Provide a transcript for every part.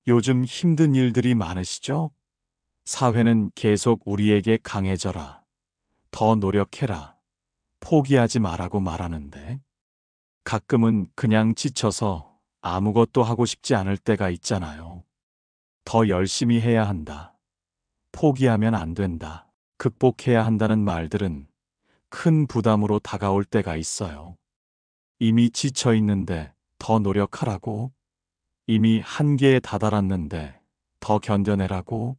요즘 힘든 일들이 많으시죠? 사회는 계속 우리에게 강해져라, 더 노력해라, 포기하지 말라고 말하는데, 가끔은 그냥 지쳐서 아무것도 하고 싶지 않을 때가 있잖아요. 더 열심히 해야 한다. 포기하면 안 된다. 극복해야 한다는 말들은 큰 부담으로 다가올 때가 있어요. 이미 지쳐 있는데 더 노력하라고? 이미 한계에 다다랐는데 더 견뎌내라고?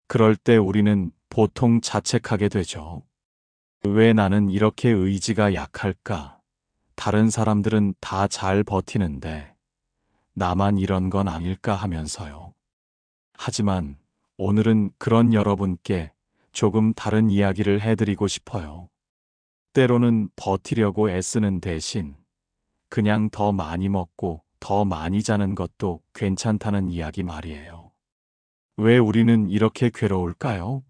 그럴 때 우리는 보통 자책하게 되죠. 왜 나는 이렇게 의지가 약할까? 다른 사람들은 다 잘 버티는데 나만 이런 건 아닐까 하면서요. 하지만 오늘은 그런 여러분께 조금 다른 이야기를 해드리고 싶어요. 때로는 버티려고 애쓰는 대신 그냥 더 많이 먹고 더 많이 자는 것도 괜찮다는 이야기 말이에요. 왜 우리는 이렇게 괴로울까요?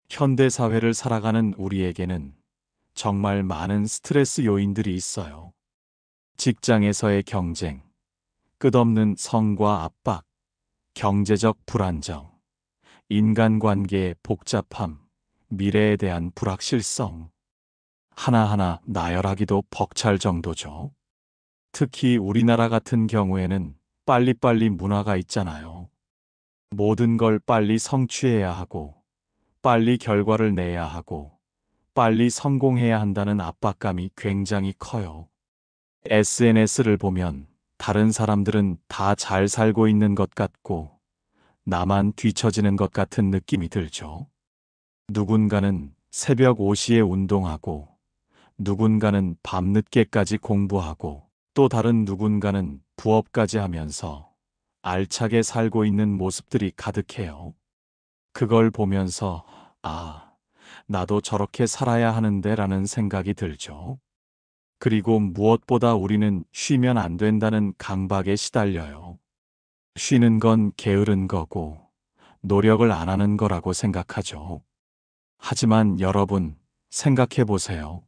현대 사회를 살아가는 우리에게는 정말 많은 스트레스 요인들이 있어요. 직장에서의 경쟁, 끝없는 성과 압박, 경제적 불안정, 인간관계의 복잡함, 미래에 대한 불확실성. 하나하나 나열하기도 벅찰 정도죠. 특히 우리나라 같은 경우에는 빨리빨리 문화가 있잖아요. 모든 걸 빨리 성취해야 하고, 빨리 결과를 내야 하고, 빨리 성공해야 한다는 압박감이 굉장히 커요. SNS를 보면 다른 사람들은 다 잘 살고 있는 것 같고 나만 뒤처지는 것 같은 느낌이 들죠. 누군가는 새벽 5시에 운동하고 누군가는 밤늦게까지 공부하고 또 다른 누군가는 부업까지 하면서 알차게 살고 있는 모습들이 가득해요. 그걸 보면서 아, 나도 저렇게 살아야 하는데 라는 생각이 들죠. 그리고 무엇보다 우리는 쉬면 안 된다는 강박에 시달려요. 쉬는 건 게으른 거고 노력을 안 하는 거라고 생각하죠. 하지만 여러분, 생각해 보세요.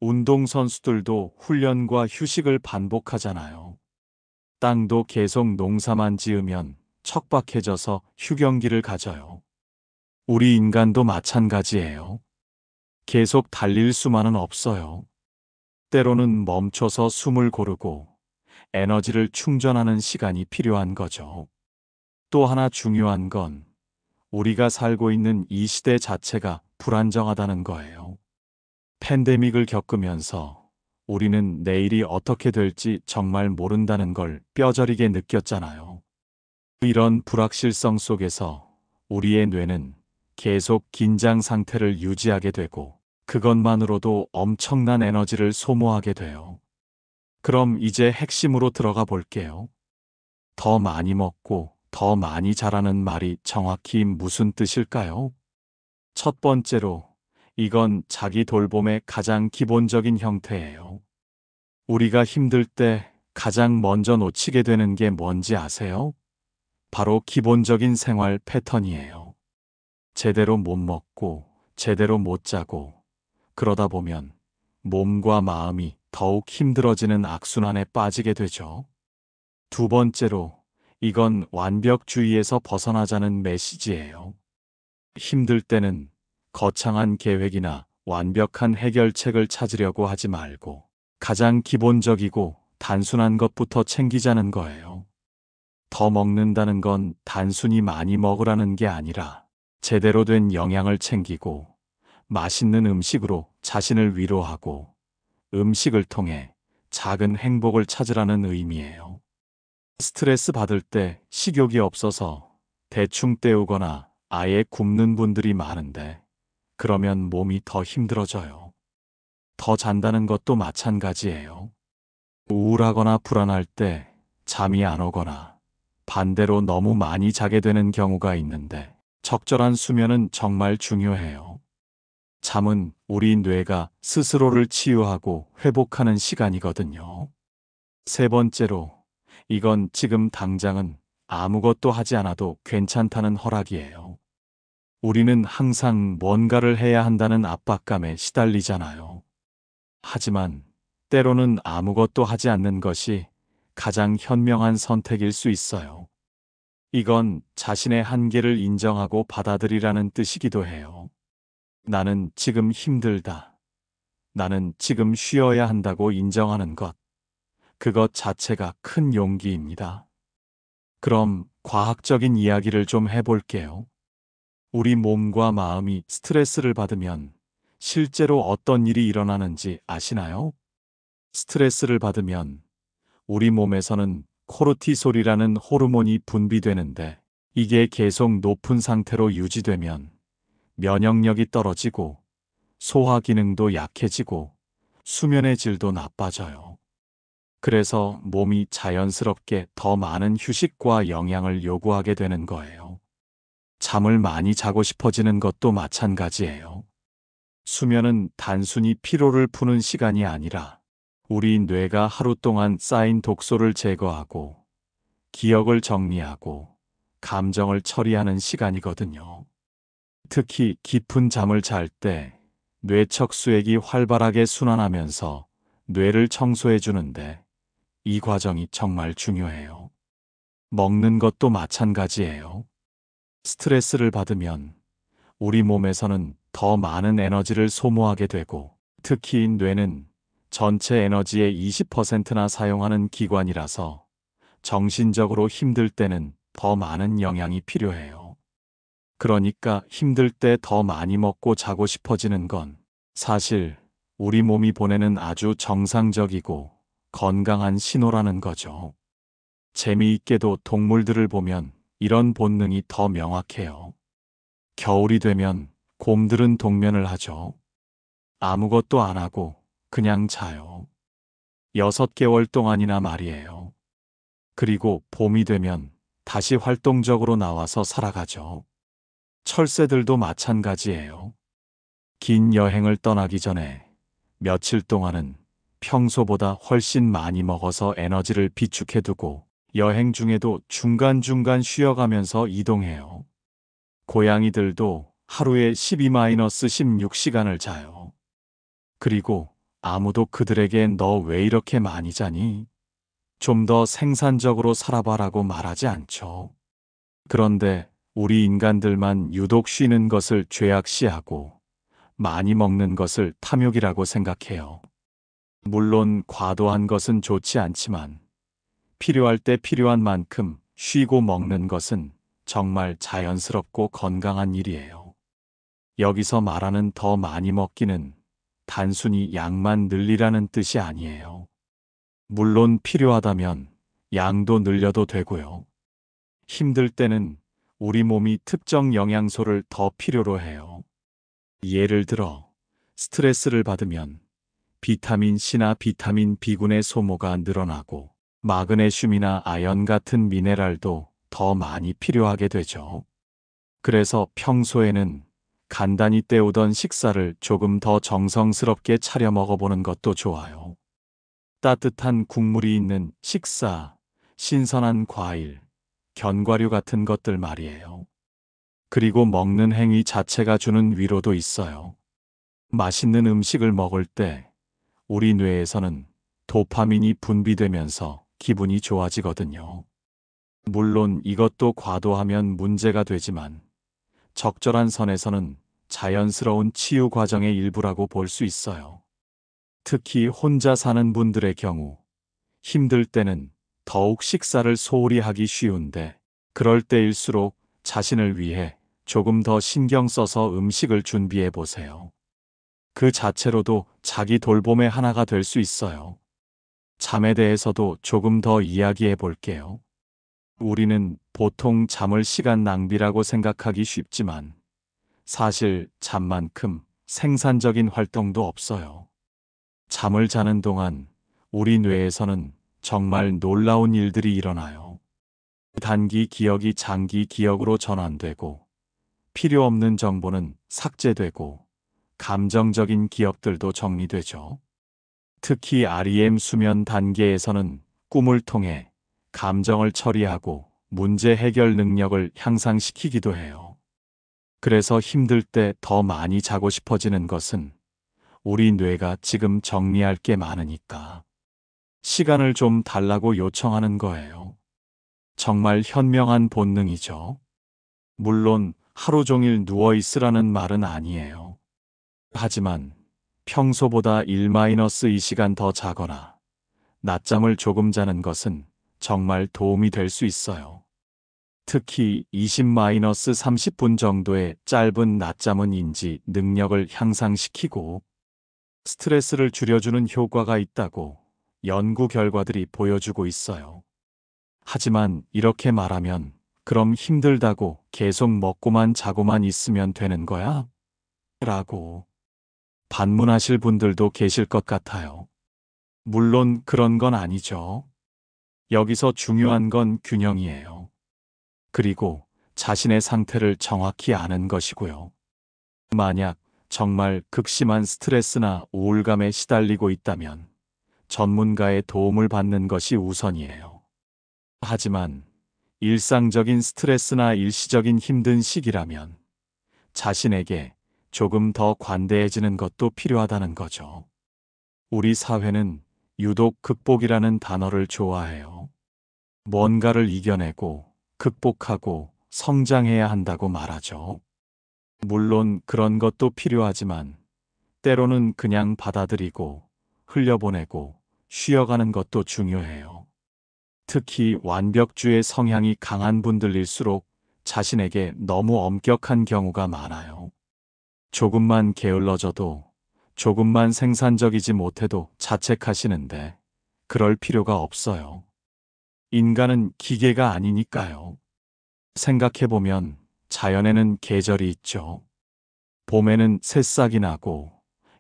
운동선수들도 훈련과 휴식을 반복하잖아요. 땅도 계속 농사만 지으면 척박해져서 휴경기를 가져요. 우리 인간도 마찬가지예요. 계속 달릴 수만은 없어요. 때로는 멈춰서 숨을 고르고 에너지를 충전하는 시간이 필요한 거죠. 또 하나 중요한 건 우리가 살고 있는 이 시대 자체가 불안정하다는 거예요. 팬데믹을 겪으면서 우리는 내일이 어떻게 될지 정말 모른다는 걸 뼈저리게 느꼈잖아요. 이런 불확실성 속에서 우리의 뇌는 계속 긴장 상태를 유지하게 되고 그것만으로도 엄청난 에너지를 소모하게 돼요. 그럼 이제 핵심으로 들어가 볼게요. 더 많이 먹고 더 많이 자라는 말이 정확히 무슨 뜻일까요? 첫 번째로, 이건 자기 돌봄의 가장 기본적인 형태예요. 우리가 힘들 때 가장 먼저 놓치게 되는 게 뭔지 아세요? 바로 기본적인 생활 패턴이에요. 제대로 못 먹고, 제대로 못 자고, 그러다 보면 몸과 마음이 더욱 힘들어지는 악순환에 빠지게 되죠. 두 번째로, 이건 완벽주의에서 벗어나자는 메시지예요. 힘들 때는 거창한 계획이나 완벽한 해결책을 찾으려고 하지 말고 가장 기본적이고 단순한 것부터 챙기자는 거예요. 더 먹는다는 건 단순히 많이 먹으라는 게 아니라 제대로 된 영양을 챙기고 맛있는 음식으로 자신을 위로하고 음식을 통해 작은 행복을 찾으라는 의미예요. 스트레스 받을 때 식욕이 없어서 대충 때우거나 아예 굶는 분들이 많은데 그러면 몸이 더 힘들어져요. 더 잔다는 것도 마찬가지예요. 우울하거나 불안할 때 잠이 안 오거나 반대로 너무 많이 자게 되는 경우가 있는데 적절한 수면은 정말 중요해요. 잠은 우리 뇌가 스스로를 치유하고 회복하는 시간이거든요. 세 번째로, 이건 지금 당장은 아무것도 하지 않아도 괜찮다는 허락이에요. 우리는 항상 뭔가를 해야 한다는 압박감에 시달리잖아요. 하지만 때로는 아무것도 하지 않는 것이 가장 현명한 선택일 수 있어요. 이건 자신의 한계를 인정하고 받아들이라는 뜻이기도 해요. 나는 지금 힘들다. 나는 지금 쉬어야 한다고 인정하는 것. 그것 자체가 큰 용기입니다. 그럼 과학적인 이야기를 좀 해볼게요. 우리 몸과 마음이 스트레스를 받으면 실제로 어떤 일이 일어나는지 아시나요? 스트레스를 받으면 우리 몸에서는 코르티솔이라는 호르몬이 분비되는데 이게 계속 높은 상태로 유지되면 면역력이 떨어지고 소화 기능도 약해지고 수면의 질도 나빠져요. 그래서 몸이 자연스럽게 더 많은 휴식과 영양을 요구하게 되는 거예요. 잠을 많이 자고 싶어지는 것도 마찬가지예요. 수면은 단순히 피로를 푸는 시간이 아니라 우리 뇌가 하루 동안 쌓인 독소를 제거하고 기억을 정리하고 감정을 처리하는 시간이거든요. 특히 깊은 잠을 잘 때 뇌척 수액이 활발하게 순환하면서 뇌를 청소해 주는데 이 과정이 정말 중요해요. 먹는 것도 마찬가지예요. 스트레스를 받으면 우리 몸에서는 더 많은 에너지를 소모하게 되고 특히 뇌는 전체 에너지의 20%나 사용하는 기관이라서 정신적으로 힘들 때는 더 많은 영양이 필요해요. 그러니까 힘들 때 더 많이 먹고 자고 싶어지는 건 사실 우리 몸이 보내는 아주 정상적이고 건강한 신호라는 거죠. 재미있게도 동물들을 보면 이런 본능이 더 명확해요. 겨울이 되면 곰들은 동면을 하죠. 아무것도 안 하고 그냥 자요. 6개월 동안이나 말이에요. 그리고 봄이 되면 다시 활동적으로 나와서 살아가죠. 철새들도 마찬가지예요. 긴 여행을 떠나기 전에 며칠 동안은 평소보다 훨씬 많이 먹어서 에너지를 비축해두고 여행 중에도 중간중간 쉬어가면서 이동해요. 고양이들도 하루에 12-16시간을 자요. 그리고 아무도 그들에게 너 왜 이렇게 많이 자니? 좀 더 생산적으로 살아봐라고 말하지 않죠. 그런데 우리 인간들만 유독 쉬는 것을 죄악시하고 많이 먹는 것을 탐욕이라고 생각해요. 물론 과도한 것은 좋지 않지만 필요할 때 필요한 만큼 쉬고 먹는 것은 정말 자연스럽고 건강한 일이에요. 여기서 말하는 더 많이 먹기는 단순히 양만 늘리라는 뜻이 아니에요. 물론 필요하다면 양도 늘려도 되고요. 힘들 때는 우리 몸이 특정 영양소를 더 필요로 해요. 예를 들어 스트레스를 받으면 비타민 C나 비타민 B군의 소모가 늘어나고 마그네슘이나 아연 같은 미네랄도 더 많이 필요하게 되죠. 그래서 평소에는 간단히 때우던 식사를 조금 더 정성스럽게 차려 먹어보는 것도 좋아요. 따뜻한 국물이 있는 식사, 신선한 과일, 견과류 같은 것들 말이에요. 그리고 먹는 행위 자체가 주는 위로도 있어요. 맛있는 음식을 먹을 때 우리 뇌에서는 도파민이 분비되면서 기분이 좋아지거든요. 물론 이것도 과도하면 문제가 되지만 적절한 선에서는 자연스러운 치유 과정의 일부라고 볼 수 있어요. 특히 혼자 사는 분들의 경우 힘들 때는 더욱 식사를 소홀히 하기 쉬운데 그럴 때일수록 자신을 위해 조금 더 신경 써서 음식을 준비해 보세요. 그 자체로도 자기 돌봄의 하나가 될 수 있어요. 잠에 대해서도 조금 더 이야기해 볼게요. 우리는 보통 잠을 시간 낭비라고 생각하기 쉽지만 사실 잠만큼 생산적인 활동도 없어요. 잠을 자는 동안 우리 뇌에서는 정말 놀라운 일들이 일어나요. 단기 기억이 장기 기억으로 전환되고 필요 없는 정보는 삭제되고 감정적인 기억들도 정리되죠. 특히 REM 수면 단계에서는 꿈을 통해 감정을 처리하고 문제 해결 능력을 향상시키기도 해요. 그래서 힘들 때 더 많이 자고 싶어지는 것은 우리 뇌가 지금 정리할 게 많으니까 시간을 좀 달라고 요청하는 거예요. 정말 현명한 본능이죠. 물론 하루 종일 누워 있으라는 말은 아니에요. 하지만 평소보다 1-2시간 더 자거나 낮잠을 조금 자는 것은 정말 도움이 될 수 있어요. 특히 20-30분 정도의 짧은 낮잠은 인지 능력을 향상시키고 스트레스를 줄여주는 효과가 있다고 연구 결과들이 보여주고 있어요. 하지만 이렇게 말하면 그럼 힘들다고 계속 먹고만 자고만 있으면 되는 거야? 라고 반문하실 분들도 계실 것 같아요. 물론 그런 건 아니죠. 여기서 중요한 건 균형이에요. 그리고 자신의 상태를 정확히 아는 것이고요. 만약 정말 극심한 스트레스나 우울감에 시달리고 있다면 전문가의 도움을 받는 것이 우선이에요. 하지만 일상적인 스트레스나 일시적인 힘든 시기라면 자신에게 조금 더 관대해지는 것도 필요하다는 거죠. 우리 사회는 유독 극복이라는 단어를 좋아해요. 뭔가를 이겨내고 극복하고 성장해야 한다고 말하죠. 물론 그런 것도 필요하지만 때로는 그냥 받아들이고 흘려보내고 쉬어가는 것도 중요해요. 특히 완벽주의 성향이 강한 분들일수록 자신에게 너무 엄격한 경우가 많아요. 조금만 게을러져도 조금만 생산적이지 못해도 자책하시는데 그럴 필요가 없어요. 인간은 기계가 아니니까요. 생각해보면 자연에는 계절이 있죠. 봄에는 새싹이 나고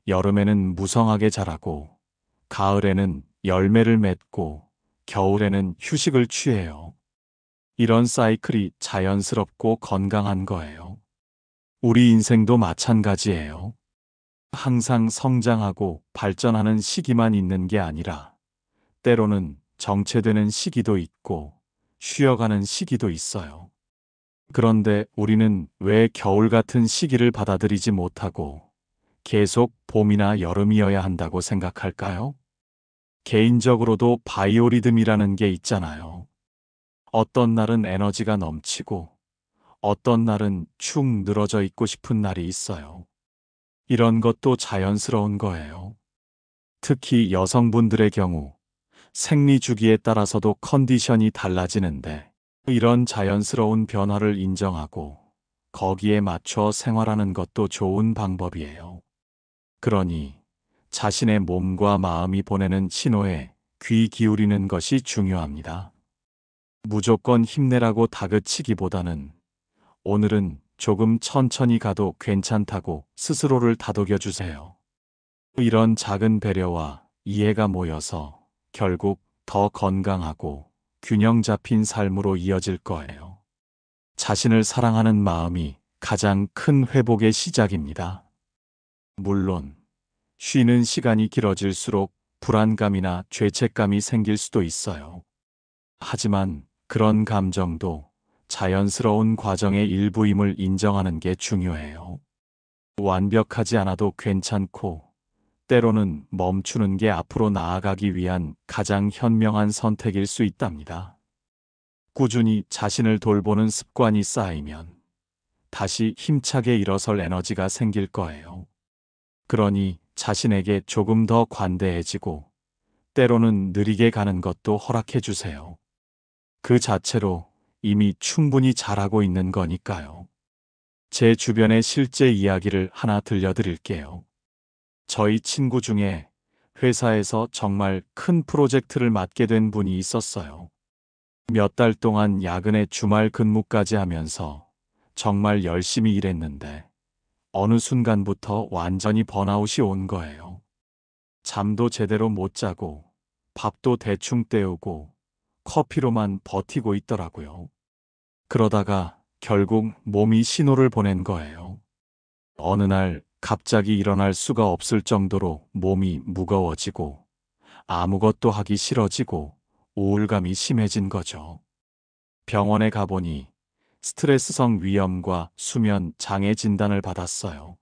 여름에는 무성하게 자라고 가을에는 열매를 맺고 겨울에는 휴식을 취해요. 이런 사이클이 자연스럽고 건강한 거예요. 우리 인생도 마찬가지예요. 항상 성장하고 발전하는 시기만 있는 게 아니라 때로는 정체되는 시기도 있고 쉬어가는 시기도 있어요. 그런데 우리는 왜 겨울 같은 시기를 받아들이지 못하고 계속 봄이나 여름이어야 한다고 생각할까요? 개인적으로도 바이오리듬이라는 게 있잖아요. 어떤 날은 에너지가 넘치고 어떤 날은 축 늘어져 있고 싶은 날이 있어요. 이런 것도 자연스러운 거예요. 특히 여성분들의 경우 생리 주기에 따라서도 컨디션이 달라지는데 이런 자연스러운 변화를 인정하고 거기에 맞춰 생활하는 것도 좋은 방법이에요. 그러니 자신의 몸과 마음이 보내는 신호에 귀 기울이는 것이 중요합니다. 무조건 힘내라고 다그치기보다는 오늘은 조금 천천히 가도 괜찮다고 스스로를 다독여 주세요. 이런 작은 배려와 이해가 모여서 결국 더 건강하고 균형 잡힌 삶으로 이어질 거예요. 자신을 사랑하는 마음이 가장 큰 회복의 시작입니다. 물론 쉬는 시간이 길어질수록 불안감이나 죄책감이 생길 수도 있어요. 하지만 그런 감정도 자연스러운 과정의 일부임을 인정하는 게 중요해요. 완벽하지 않아도 괜찮고 때로는 멈추는 게 앞으로 나아가기 위한 가장 현명한 선택일 수 있답니다. 꾸준히 자신을 돌보는 습관이 쌓이면 다시 힘차게 일어설 에너지가 생길 거예요. 그러니 자신에게 조금 더 관대해지고 때로는 느리게 가는 것도 허락해 주세요. 그 자체로 이미 충분히 잘하고 있는 거니까요. 제 주변의 실제 이야기를 하나 들려드릴게요. 저희 친구 중에 회사에서 정말 큰 프로젝트를 맡게 된 분이 있었어요. 몇 달 동안 야근에 주말 근무까지 하면서 정말 열심히 일했는데 어느 순간부터 완전히 번아웃이 온 거예요. 잠도 제대로 못 자고 밥도 대충 때우고 커피로만 버티고 있더라고요. 그러다가 결국 몸이 신호를 보낸 거예요. 어느 날 갑자기 일어날 수가 없을 정도로 몸이 무거워지고 아무것도 하기 싫어지고 우울감이 심해진 거죠. 병원에 가보니 스트레스성 위염과 수면 장애 진단을 받았어요.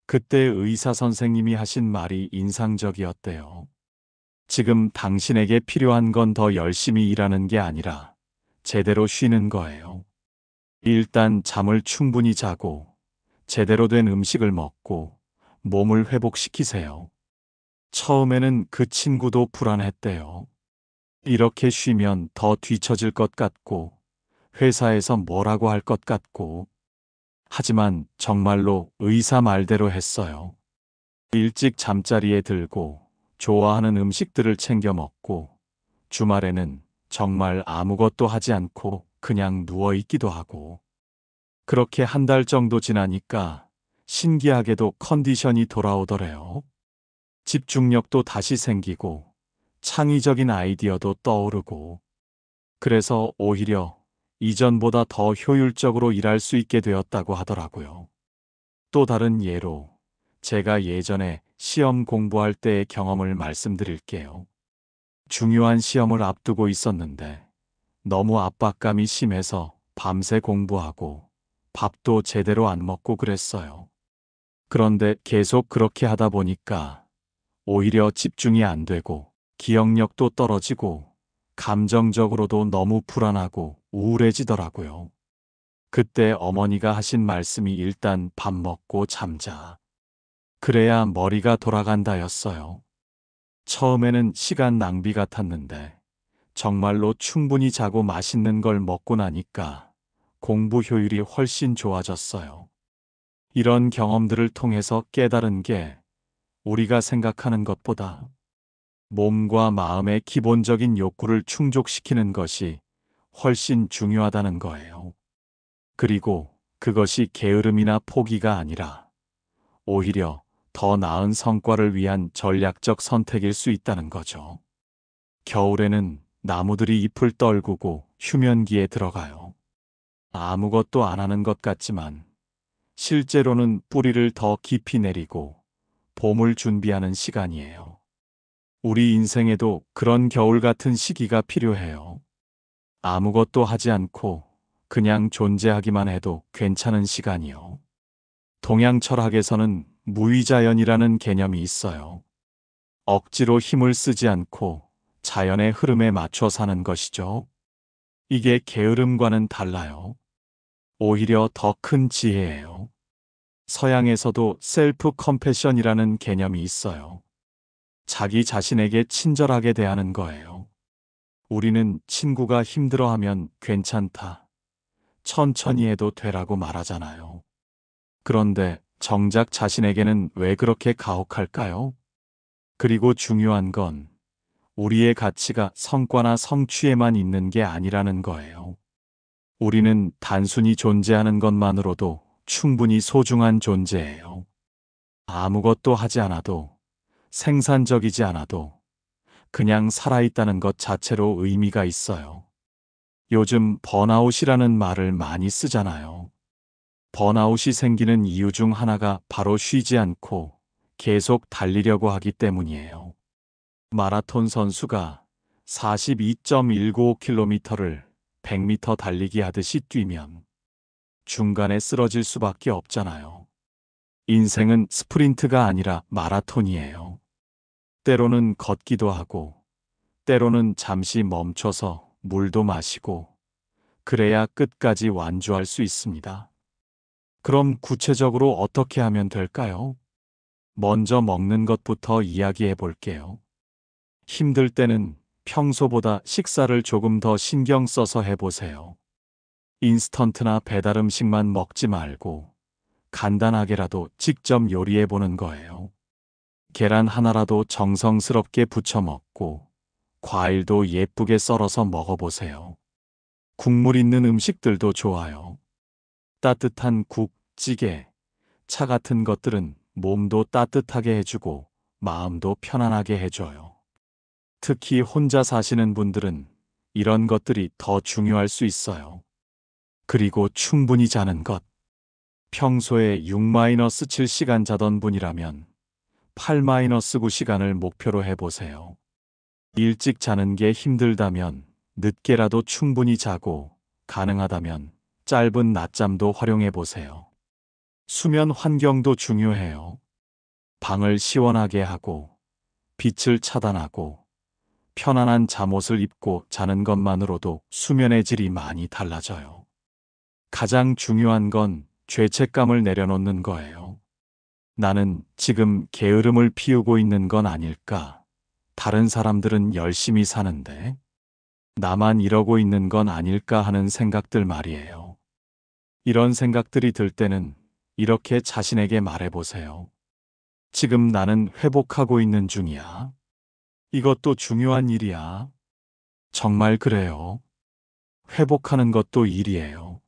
그때 의사 선생님이 하신 말이 인상적이었대요. 지금 당신에게 필요한 건 더 열심히 일하는 게 아니라 제대로 쉬는 거예요. 일단 잠을 충분히 자고 제대로 된 음식을 먹고 몸을 회복시키세요. 처음에는 그 친구도 불안했대요. 이렇게 쉬면 더 뒤처질 것 같고 회사에서 뭐라고 할 것 같고. 하지만 정말로 의사 말대로 했어요. 일찍 잠자리에 들고 좋아하는 음식들을 챙겨 먹고 주말에는 정말 아무것도 하지 않고 그냥 누워 있기도 하고. 그렇게 한 달 정도 지나니까 신기하게도 컨디션이 돌아오더래요. 집중력도 다시 생기고 창의적인 아이디어도 떠오르고. 그래서 오히려 이전보다 더 효율적으로 일할 수 있게 되었다고 하더라고요. 또 다른 예로 제가 예전에 시험 공부할 때의 경험을 말씀드릴게요. 중요한 시험을 앞두고 있었는데 너무 압박감이 심해서 밤새 공부하고 밥도 제대로 안 먹고 그랬어요. 그런데 계속 그렇게 하다 보니까 오히려 집중이 안 되고 기억력도 떨어지고 감정적으로도 너무 불안하고 우울해지더라고요. 그때 어머니가 하신 말씀이 일단 밥 먹고 잠자. 그래야 머리가 돌아간다였어요. 처음에는 시간 낭비 같았는데 정말로 충분히 자고 맛있는 걸 먹고 나니까 공부 효율이 훨씬 좋아졌어요. 이런 경험들을 통해서 깨달은 게 우리가 생각하는 것보다 몸과 마음의 기본적인 욕구를 충족시키는 것이 훨씬 중요하다는 거예요. 그리고 그것이 게으름이나 포기가 아니라 오히려 더 나은 성과를 위한 전략적 선택일 수 있다는 거죠. 겨울에는 나무들이 잎을 떨구고 휴면기에 들어가요. 아무것도 안 하는 것 같지만 실제로는 뿌리를 더 깊이 내리고 봄을 준비하는 시간이에요. 우리 인생에도 그런 겨울 같은 시기가 필요해요. 아무것도 하지 않고 그냥 존재하기만 해도 괜찮은 시간이요. 동양 철학에서는 무위자연이라는 개념이 있어요. 억지로 힘을 쓰지 않고 자연의 흐름에 맞춰 사는 것이죠. 이게 게으름과는 달라요. 오히려 더 큰 지혜예요. 서양에서도 셀프 컴패션이라는 개념이 있어요. 자기 자신에게 친절하게 대하는 거예요. 우리는 친구가 힘들어하면 괜찮다, 천천히 해도 되라고 말하잖아요. 그런데 정작 자신에게는 왜 그렇게 가혹할까요? 그리고 중요한 건 우리의 가치가 성과나 성취에만 있는 게 아니라는 거예요. 우리는 단순히 존재하는 것만으로도 충분히 소중한 존재예요. 아무것도 하지 않아도, 생산적이지 않아도 그냥 살아있다는 것 자체로 의미가 있어요. 요즘 번아웃이라는 말을 많이 쓰잖아요. 번아웃이 생기는 이유 중 하나가 바로 쉬지 않고 계속 달리려고 하기 때문이에요. 마라톤 선수가 42.195km를 100m 달리기 하듯이 뛰면 중간에 쓰러질 수밖에 없잖아요. 인생은 스프린트가 아니라 마라톤이에요. 때로는 걷기도 하고, 때로는 잠시 멈춰서 물도 마시고, 그래야 끝까지 완주할 수 있습니다. 그럼 구체적으로 어떻게 하면 될까요? 먼저 먹는 것부터 이야기해 볼게요. 힘들 때는 평소보다 식사를 조금 더 신경 써서 해보세요. 인스턴트나 배달 음식만 먹지 말고 간단하게라도 직접 요리해 보는 거예요. 계란 하나라도 정성스럽게 부쳐 먹고 과일도 예쁘게 썰어서 먹어보세요. 국물 있는 음식들도 좋아요. 따뜻한 국, 찌개, 차 같은 것들은 몸도 따뜻하게 해주고 마음도 편안하게 해줘요. 특히 혼자 사시는 분들은 이런 것들이 더 중요할 수 있어요. 그리고 충분히 자는 것. 평소에 6-7시간 자던 분이라면 8-9시간을 목표로 해보세요. 일찍 자는 게 힘들다면 늦게라도 충분히 자고 가능하다면 짧은 낮잠도 활용해보세요. 수면 환경도 중요해요. 방을 시원하게 하고 빛을 차단하고 편안한 잠옷을 입고 자는 것만으로도 수면의 질이 많이 달라져요. 가장 중요한 건 죄책감을 내려놓는 거예요. 나는 지금 게으름을 피우고 있는 건 아닐까? 다른 사람들은 열심히 사는데 나만 이러고 있는 건 아닐까 하는 생각들 말이에요. 이런 생각들이 들 때는 이렇게 자신에게 말해보세요. 지금 나는 회복하고 있는 중이야. 이것도 중요한 일이야. 정말 그래요. 회복하는 것도 일이에요.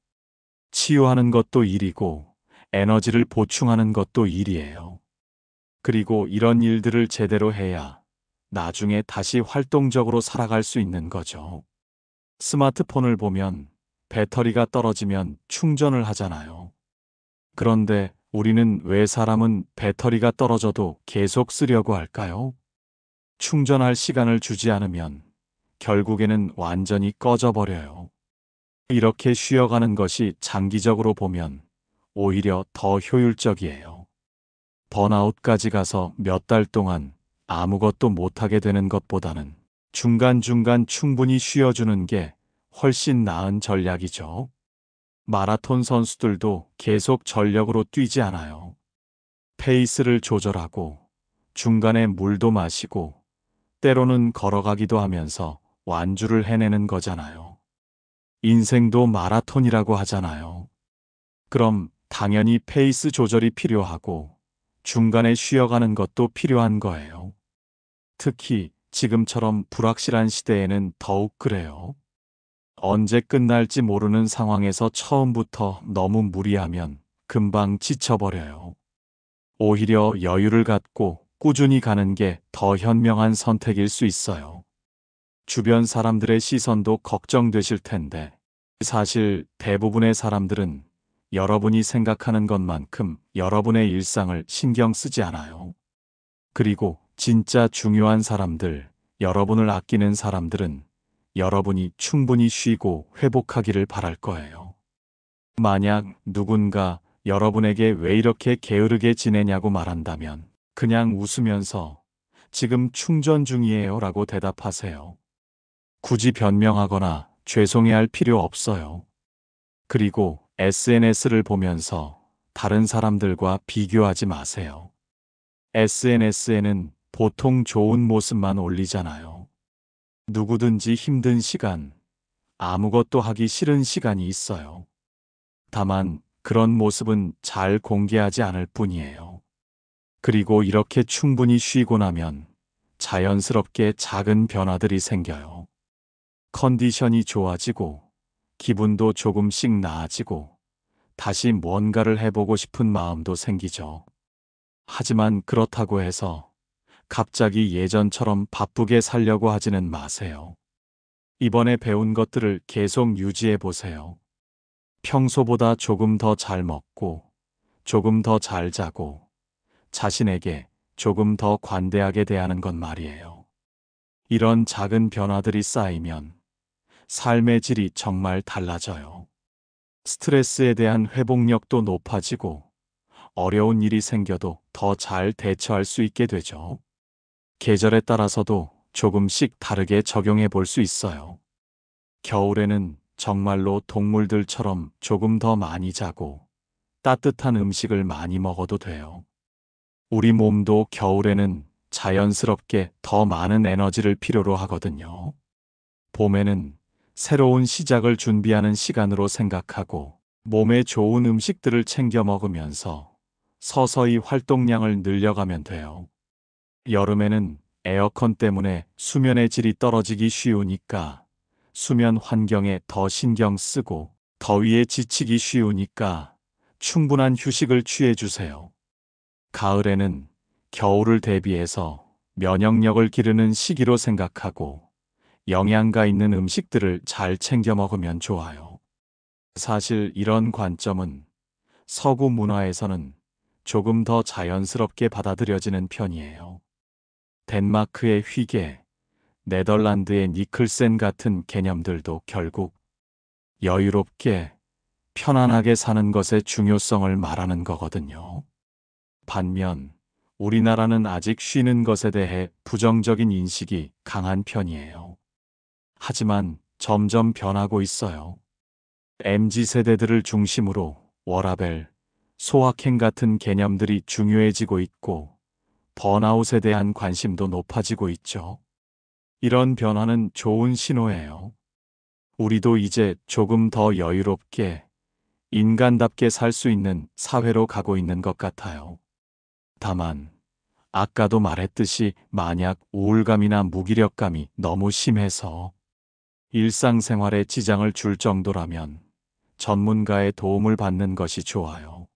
치유하는 것도 일이고, 에너지를 보충하는 것도 일이에요. 그리고 이런 일들을 제대로 해야 나중에 다시 활동적으로 살아갈 수 있는 거죠. 스마트폰을 보면 배터리가 떨어지면 충전을 하잖아요. 그런데 우리는 왜 사람은 배터리가 떨어져도 계속 쓰려고 할까요? 충전할 시간을 주지 않으면 결국에는 완전히 꺼져버려요. 이렇게 쉬어가는 것이 장기적으로 보면 오히려 더 효율적이에요. 번아웃까지 가서 몇 달 동안 아무것도 못하게 되는 것보다는 중간중간 충분히 쉬어주는 게 훨씬 나은 전략이죠. 마라톤 선수들도 계속 전력으로 뛰지 않아요. 페이스를 조절하고 중간에 물도 마시고 때로는 걸어가기도 하면서 완주를 해내는 거잖아요. 인생도 마라톤이라고 하잖아요. 그럼 당연히 페이스 조절이 필요하고 중간에 쉬어가는 것도 필요한 거예요. 특히 지금처럼 불확실한 시대에는 더욱 그래요. 언제 끝날지 모르는 상황에서 처음부터 너무 무리하면 금방 지쳐버려요. 오히려 여유를 갖고 꾸준히 가는 게 더 현명한 선택일 수 있어요. 주변 사람들의 시선도 걱정되실 텐데, 사실 대부분의 사람들은 여러분이 생각하는 것만큼 여러분의 일상을 신경 쓰지 않아요. 그리고 진짜 중요한 사람들, 여러분을 아끼는 사람들은 여러분이 충분히 쉬고 회복하기를 바랄 거예요. 만약 누군가 여러분에게 왜 이렇게 게으르게 지내냐고 말한다면 그냥 웃으면서 지금 충전 중이에요 라고 대답하세요. 굳이 변명하거나 죄송해할 필요 없어요. 그리고 SNS를 보면서 다른 사람들과 비교하지 마세요. SNS에는 보통 좋은 모습만 올리잖아요. 누구든지 힘든 시간, 아무것도 하기 싫은 시간이 있어요. 다만 그런 모습은 잘 공개하지 않을 뿐이에요. 그리고 이렇게 충분히 쉬고 나면 자연스럽게 작은 변화들이 생겨요. 컨디션이 좋아지고 기분도 조금씩 나아지고 다시 뭔가를 해보고 싶은 마음도 생기죠. 하지만 그렇다고 해서 갑자기 예전처럼 바쁘게 살려고 하지는 마세요. 이번에 배운 것들을 계속 유지해 보세요. 평소보다 조금 더 잘 먹고, 조금 더 잘 자고, 자신에게 조금 더 관대하게 대하는 것 말이에요. 이런 작은 변화들이 쌓이면 삶의 질이 정말 달라져요. 스트레스에 대한 회복력도 높아지고, 어려운 일이 생겨도 더 잘 대처할 수 있게 되죠. 계절에 따라서도 조금씩 다르게 적용해 볼 수 있어요. 겨울에는 정말로 동물들처럼 조금 더 많이 자고 따뜻한 음식을 많이 먹어도 돼요. 우리 몸도 겨울에는 자연스럽게 더 많은 에너지를 필요로 하거든요. 봄에는 새로운 시작을 준비하는 시간으로 생각하고 몸에 좋은 음식들을 챙겨 먹으면서 서서히 활동량을 늘려가면 돼요. 여름에는 에어컨 때문에 수면의 질이 떨어지기 쉬우니까 수면 환경에 더 신경 쓰고 더위에 지치기 쉬우니까 충분한 휴식을 취해 주세요. 가을에는 겨울을 대비해서 면역력을 기르는 시기로 생각하고 영양가 있는 음식들을 잘 챙겨 먹으면 좋아요. 사실 이런 관점은 서구 문화에서는 조금 더 자연스럽게 받아들여지는 편이에요. 덴마크의 휘게, 네덜란드의 니클센 같은 개념들도 결국 여유롭게, 편안하게 사는 것의 중요성을 말하는 거거든요. 반면 우리나라는 아직 쉬는 것에 대해 부정적인 인식이 강한 편이에요. 하지만 점점 변하고 있어요. MZ 세대들을 중심으로 워라밸, 소확행 같은 개념들이 중요해지고 있고 번아웃에 대한 관심도 높아지고 있죠. 이런 변화는 좋은 신호예요. 우리도 이제 조금 더 여유롭게 인간답게 살 수 있는 사회로 가고 있는 것 같아요. 다만 아까도 말했듯이 만약 우울감이나 무기력감이 너무 심해서 일상생활에 지장을 줄 정도라면 전문가의 도움을 받는 것이 좋아요.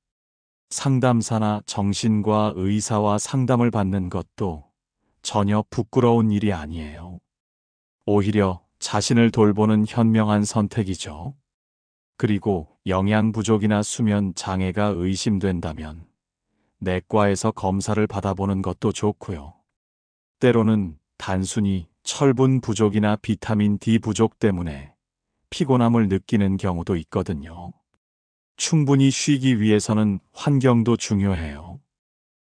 상담사나 정신과 의사와 상담을 받는 것도 전혀 부끄러운 일이 아니에요. 오히려 자신을 돌보는 현명한 선택이죠. 그리고 영양 부족이나 수면 장애가 의심된다면 내과에서 검사를 받아보는 것도 좋고요. 때로는 단순히 철분 부족이나 비타민 D 부족 때문에 피곤함을 느끼는 경우도 있거든요. 충분히 쉬기 위해서는 환경도 중요해요.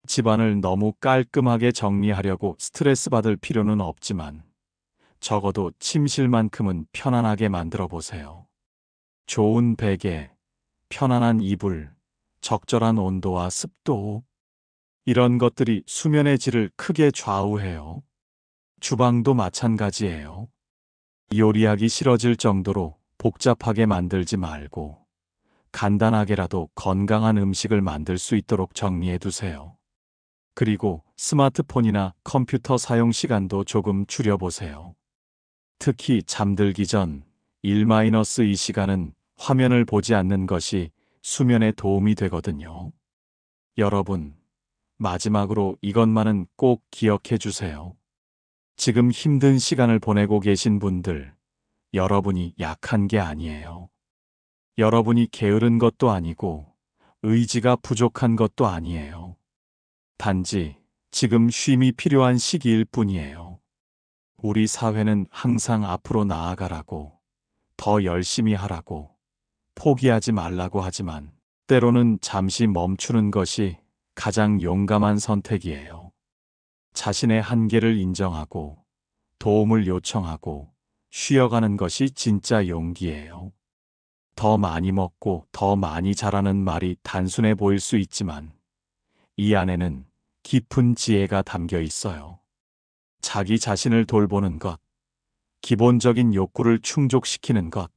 집안을 너무 깔끔하게 정리하려고 스트레스 받을 필요는 없지만 적어도 침실만큼은 편안하게 만들어 보세요. 좋은 베개, 편안한 이불, 적절한 온도와 습도, 이런 것들이 수면의 질을 크게 좌우해요. 주방도 마찬가지예요. 요리하기 싫어질 정도로 복잡하게 만들지 말고 간단하게라도 건강한 음식을 만들 수 있도록 정리해 두세요. 그리고 스마트폰이나 컴퓨터 사용 시간도 조금 줄여보세요. 특히 잠들기 전 1-2 시간은 화면을 보지 않는 것이 수면에 도움이 되거든요. 여러분, 마지막으로 이것만은 꼭 기억해 주세요. 지금 힘든 시간을 보내고 계신 분들, 여러분이 약한 게 아니에요. 여러분이 게으른 것도 아니고 의지가 부족한 것도 아니에요. 단지 지금 쉼이 필요한 시기일 뿐이에요. 우리 사회는 항상 앞으로 나아가라고, 더 열심히 하라고, 포기하지 말라고 하지만 때로는 잠시 멈추는 것이 가장 용감한 선택이에요. 자신의 한계를 인정하고 도움을 요청하고 쉬어가는 것이 진짜 용기예요. 더 많이 먹고 더 많이 자라는 말이 단순해 보일 수 있지만 이 안에는 깊은 지혜가 담겨 있어요. 자기 자신을 돌보는 것, 기본적인 욕구를 충족시키는 것,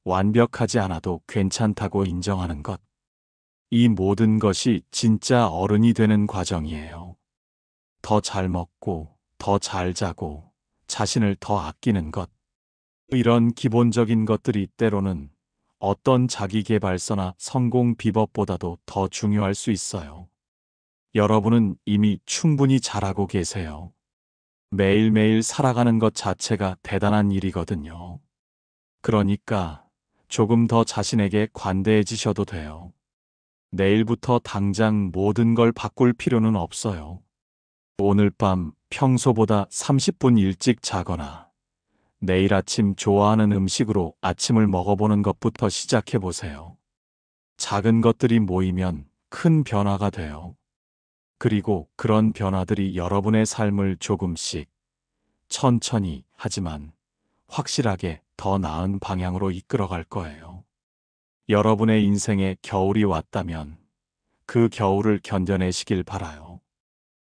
완벽하지 않아도 괜찮다고 인정하는 것. 이 모든 것이 진짜 어른이 되는 과정이에요. 더 잘 먹고, 더 잘 자고, 자신을 더 아끼는 것. 이런 기본적인 것들이 때로는 어떤 자기계발서나 성공 비법보다도 더 중요할 수 있어요. 여러분은 이미 충분히 잘하고 계세요. 매일매일 살아가는 것 자체가 대단한 일이거든요. 그러니까 조금 더 자신에게 관대해지셔도 돼요. 내일부터 당장 모든 걸 바꿀 필요는 없어요. 오늘 밤 평소보다 30분 일찍 자거나 내일 아침 좋아하는 음식으로 아침을 먹어보는 것부터 시작해 보세요. 작은 것들이 모이면 큰 변화가 돼요. 그리고 그런 변화들이 여러분의 삶을 조금씩, 천천히 하지만 확실하게 더 나은 방향으로 이끌어갈 거예요. 여러분의 인생에 겨울이 왔다면 그 겨울을 견뎌내시길 바라요.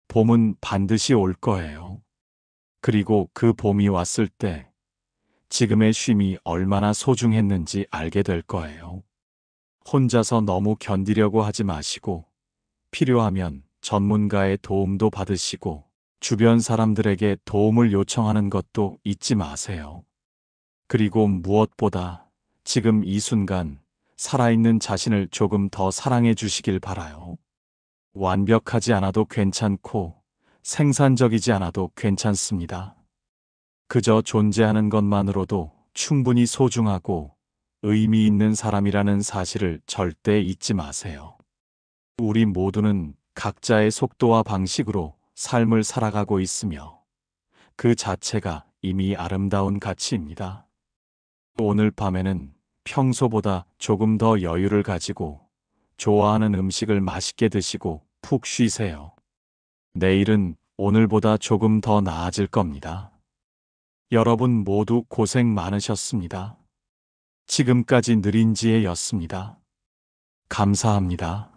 봄은 반드시 올 거예요. 그리고 그 봄이 왔을 때 지금의 쉼이 얼마나 소중했는지 알게 될 거예요. 혼자서 너무 견디려고 하지 마시고 필요하면 전문가의 도움도 받으시고 주변 사람들에게 도움을 요청하는 것도 잊지 마세요. 그리고 무엇보다 지금 이 순간 살아있는 자신을 조금 더 사랑해 주시길 바라요. 완벽하지 않아도 괜찮고 생산적이지 않아도 괜찮습니다. 그저 존재하는 것만으로도 충분히 소중하고 의미 있는 사람이라는 사실을 절대 잊지 마세요. 우리 모두는 각자의 속도와 방식으로 삶을 살아가고 있으며 그 자체가 이미 아름다운 가치입니다. 오늘 밤에는 평소보다 조금 더 여유를 가지고 좋아하는 음식을 맛있게 드시고 푹 쉬세요. 내일은 오늘보다 조금 더 나아질 겁니다. 여러분 모두 고생 많으셨습니다. 지금까지 느린지혜였습니다. 감사합니다.